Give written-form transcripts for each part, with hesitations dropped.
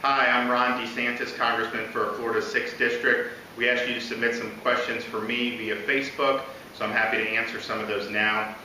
Hi, I'm Ron DeSantis, Congressman for Florida's 6th District. We asked you to submit some questions for me via Facebook, so I'm happy to answer some of those now.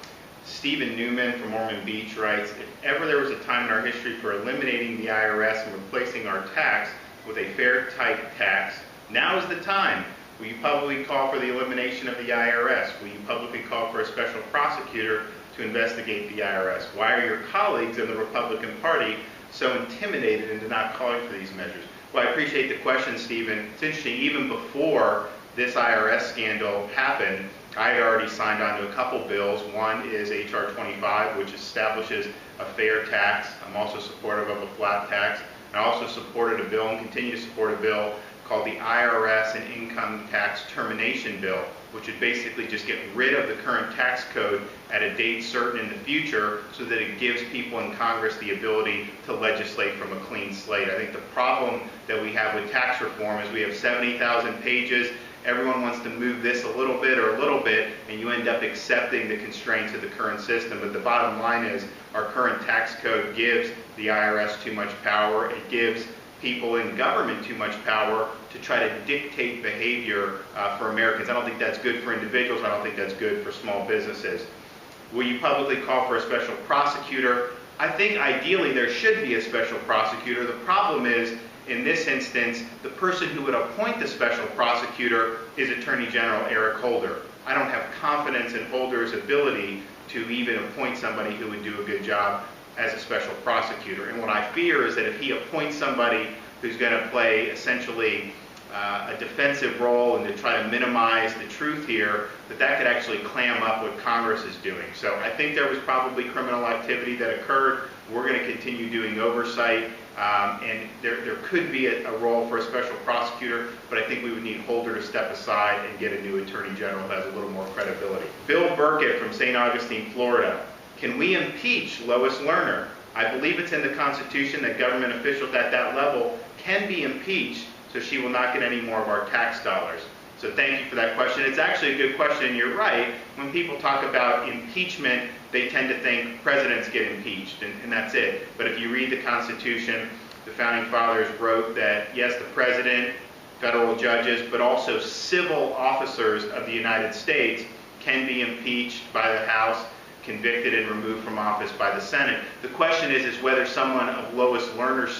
Stephen Newman from Ormond Beach writes, if ever there was a time in our history for eliminating the IRS and replacing our tax with a fair type tax, now is the time. Will you publicly call for the elimination of the IRS? Will you publicly call for a special prosecutor to investigate the IRS? Why are your colleagues in the Republican Party so intimidated into not calling for these measures? Well, I appreciate the question, Stephen. It's interesting, even before this IRS scandal happened, I had already signed on to a couple bills. One is H.R. 25, which establishes a fair tax. I'm also supportive of a flat tax. I also supported a bill and continue to support a bill called the IRS and Income Tax Termination Bill, which would basically just get rid of the current tax code at a date certain in the future so that it gives people in Congress the ability to legislate from a clean slate. I think the problem that we have with tax reform is we have 70,000 pages. Everyone wants to move this a little bit or a little bit, and you end up accepting the constraints of the current system. But the bottom line is our current tax code gives the IRS too much power. It gives people in government too much power to try to dictate behavior for Americans. I don't think that's good for individuals. I don't think that's good for small businesses. Will you publicly call for a special prosecutor? I think ideally there should be a special prosecutor. The problem is, in this instance, the person who would appoint the special prosecutor is Attorney General Eric Holder. I don't have confidence in Holder's ability to even appoint somebody who would do a good job as a special prosecutor. And what I fear is that if he appoints somebody who's going to play essentially a defensive role and to try to minimize the truth here, that could actually clam up what Congress is doing. So I think there was probably criminal activity that occurred. We're going to continue doing oversight, and there could be a role for a special prosecutor, but I think we would need Holder to step aside and get a new Attorney General who has a little more credibility. Bill Birkett from St. Augustine, Florida. Can we impeach Lois Lerner? I believe it's in the Constitution that government officials at that level can be impeached, so she will not get any more of our tax dollars. So thank you for that question. It's actually a good question. You're right. When people talk about impeachment, they tend to think presidents get impeached, and that's it. But if you read the Constitution, the Founding Fathers wrote that, yes, the president, federal judges, but also civil officers of the United States can be impeached by the House, convicted and removed from office by the Senate. The question is whether someone of Lois Lerner's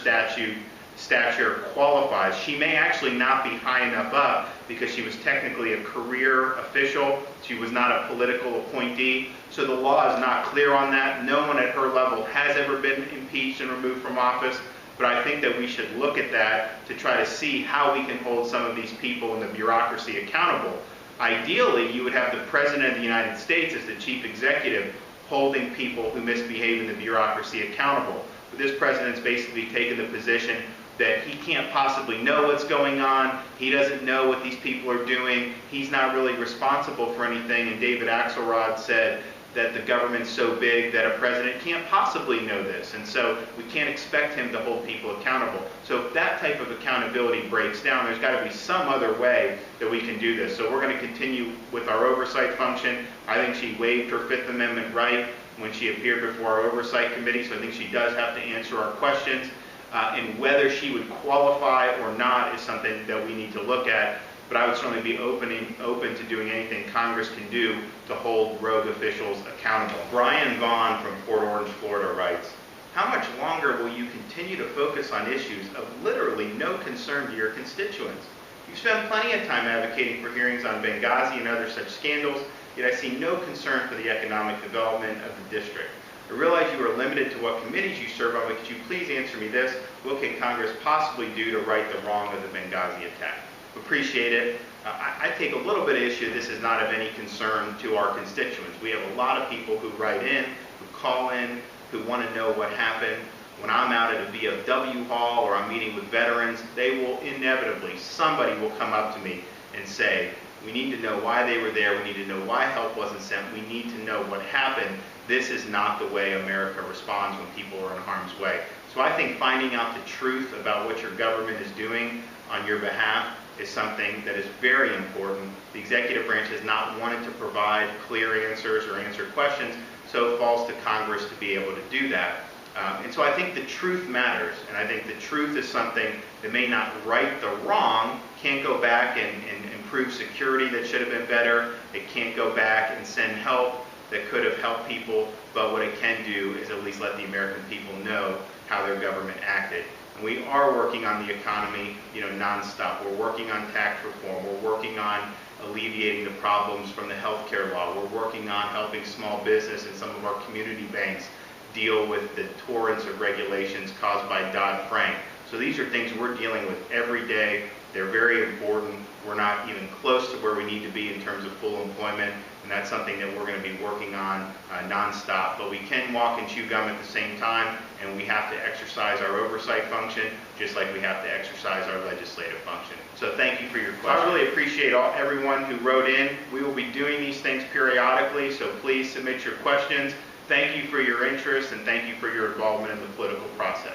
stature qualifies. She may actually not be high enough up because she was technically a career official. She was not a political appointee. So the law is not clear on that. No one at her level has ever been impeached and removed from office. But I think that we should look at that to try to see how we can hold some of these people in the bureaucracy accountable. Ideally, you would have the President of the United States as the chief executive holding people who misbehave in the bureaucracy accountable. But this president's basically taken the position that he can't possibly know what's going on. He doesn't know what these people are doing. He's not really responsible for anything. And David Axelrod said that the government's so big that a president can't possibly know this. And so we can't expect him to hold people accountable. So if that type of accountability breaks down, there's got to be some other way that we can do this. So we're going to continue with our oversight function. I think she waived her Fifth Amendment right when she appeared before our oversight committee. So I think she does have to answer our questions. And whether she would qualify or not is something that we need to look at. But I would certainly be open to doing anything Congress can do to hold rogue officials accountable. Brian Vaughn from Port Orange, Florida writes, how much longer will you continue to focus on issues of literally no concern to your constituents? You've spent plenty of time advocating for hearings on Benghazi and other such scandals, yet I see no concern for the economic development of the district. I realize you are limited to what committees you serve on, but could you please answer me this? What can Congress possibly do to right the wrong of the Benghazi attack? Appreciate it. I take a little bit of issue. This is not of any concern to our constituents. We have a lot of people who write in, who call in, who want to know what happened. When I'm out at a VFW hall or I'm meeting with veterans, they will inevitably, somebody will come up to me and say, we need to know why they were there. We need to know why help wasn't sent. We need to know what happened. This is not the way America responds when people are in harm's way. So I think finding out the truth about what your government is doing on your behalf is something that is very important. The executive branch has not wanted to provide clear answers or answer questions, so it falls to Congress to be able to do that. And so I think the truth matters, and I think the truth is something that may not right the wrong, can't go back and improve security that should have been better, it can't go back and send help that could have helped people, but what it can do is at least let the American people know how their government acted. And we are working on the economy, nonstop. We're working on tax reform. We're working on alleviating the problems from the healthcare law. We're working on helping small business and some of our community banks deal with the torrents of regulations caused by Dodd-Frank. So these are things we're dealing with every day. They're very important. We're not even close to where we need to be in terms of full employment, and that's something that we're going to be working on nonstop. But we can walk and chew gum at the same time, and we have to exercise our oversight function just like we have to exercise our legislative function. So thank you for your question. I really appreciate everyone who wrote in. We will be doing these things periodically, so please submit your questions. Thank you for your interest, and thank you for your involvement in the political process.